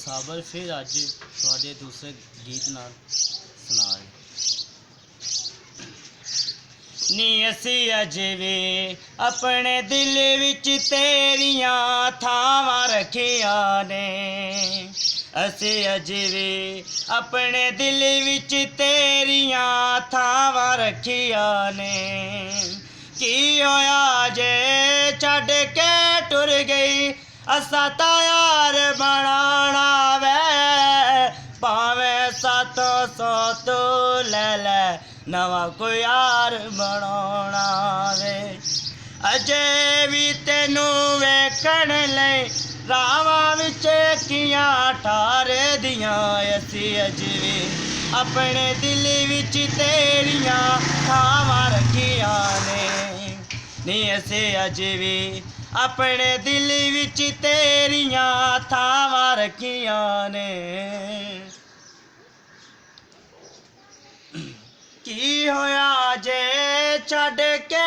ਸਾਬਰ ਫਿਰ ਅੱਜ ਤੁਹਾਡੇ ਦੂਸਰੇ ਗੀਤ ਨਾਲ ਸੁਣਾ ਰਹੇ। ਨੀ ਅਸੀਂ ਅਜੇ ਵੀ ਆਪਣੇ ਦਿਲ ਵਿੱਚ ਤੇਰੀਆਂ ਥਾਵਾਂ ਰੱਖੀਆਂ ਨੇ, ਅਸੀਂ ਅਜੇ ਵੀ ਆਪਣੇ ਦਿਲ ਵਿੱਚ ਤੇਰੀਆਂ ਥਾਵਾਂ ਰੱਖੀਆਂ ਨੇ। ਕੀ ਹੋਇਆ ਜੇ ਛੱਡ ਕੇ ਟੁਰ ਗਈ, ਅਸਾਂ ਤਾਂ ਯਾਰ ਬਣਾਉਣਾ ਵੇ, ਭਾਵੇਂ ਸਾਥੋਂ ਸੌ ਤੂੰ ਲੈ ਲੈ, ਨਵਾਂ ਕੋਈ ਯਾਰ ਬਣਾਉਣਾ ਵੇ। ਅਜੇ ਵੀ ਤੈਨੂੰ ਵੇਖਣ ਲਈ ਰਾਵਾਂ ਵਿੱਚ ਅੱਖੀਆਂ ਠਾਰਦੀਆਂ, ਅਸੀਂ ਅਜੇ ਵੀ ਆਪਣੇ ਦਿਲ ਵਿੱਚ ਤੇਰੀਆਂ ਥਾਵਾਂ ਰੱਖੀਆਂ ਨੇ, ਨੀ ਅਸੀਂ ਅਜੇ ਵੀ ਆਪਣੇ ਦਿਲ ਵਿੱਚ ਤੇਰੀਆਂ ਥਾਵਾਂ ਰੱਖੀਆਂ ਨੇ। ਕੀ ਹੋਇਆ ਜੇ ਛੱਡ ਕੇ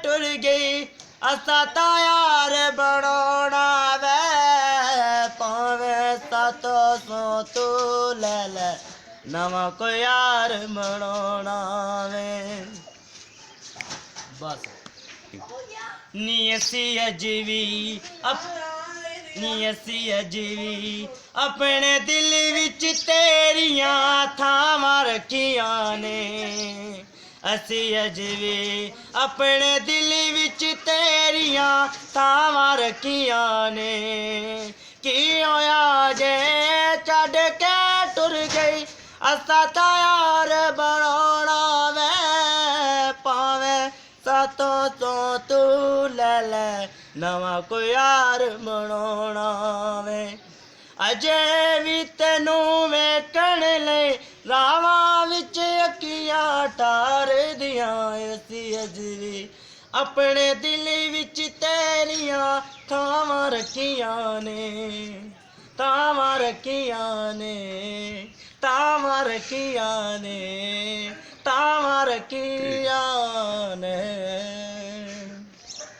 ਟੁਰ ਗਈ, ਅਸਾਂ ਤਾਂ ਯਾਰ ਬਣਾਉਣਾ ਵੇ, ਭਾਵੇਂ ਸਾਥੋਂ ਸੌ ਤੂੰ ਲੈ ਲੈ, ਨਵਾਂ ਕੋਈ ਯਾਰ ਬਣਾਉਣਾ ਵੇ। ਬਸ ਨੀ ਅਸੀਂ ਅਜੇ ਵੀ ਨੀ ਅਸੀਂ ਅਜੇ ਵੀ ਆਪਣੇ ਦਿਲ ਵਿੱਚ ਤੇਰੀਆਂ ਥਾਵਾਂ ਰੱਖੀਆਂ ਨੇ, ਅਸੀਂ ਅਜੇ ਵੀ ਆਪਣੇ ਦਿਲ ਵਿੱਚ ਤੇਰੀਆਂ ਥਾਵਾਂ ਰੱਖੀਆਂ ਨੇ। ਕੀ ਹੋਇਆ ਜੇ ਛੱਡ ਕੇ ਟੁਰ ਗਈ, ਅਸਾਂ ਤਾਂ ਯਾਰ ਬਣਾਉਣਾ ਵੇ, ਭਾਵੇਂ ਸਾਥੋਂ ਤੋਂ ਤੂੰ ਲੈ ਲੈ, ਨਵਾਂ ਕੋਈ ਯਾਰ ਬਣਾਉਣਾ ਵੇ। ਅਜੇ ਵੀ ਤੈਨੂੰ ਵੇਖਣ ਲਈ ਰਾਵਾਂ ਵਿੱਚ ਅੱਖੀਆਂ ਠਾਰਦੀਆਂ, ਅਸੀਂ ਅਜੇ ਵੀ ਆਪਣੇ ਦਿਲ ਵਿੱਚ ਤੇਰੀਆਂ ਥਾਵਾਂ ਰੱਖੀਆਂ ਨੇ, ਥਾਵਾਂ ਰੱਖੀਆਂ ਨੇ, ਥਾਵਾਂ ਰੱਖੀਆਂ ਨੇ।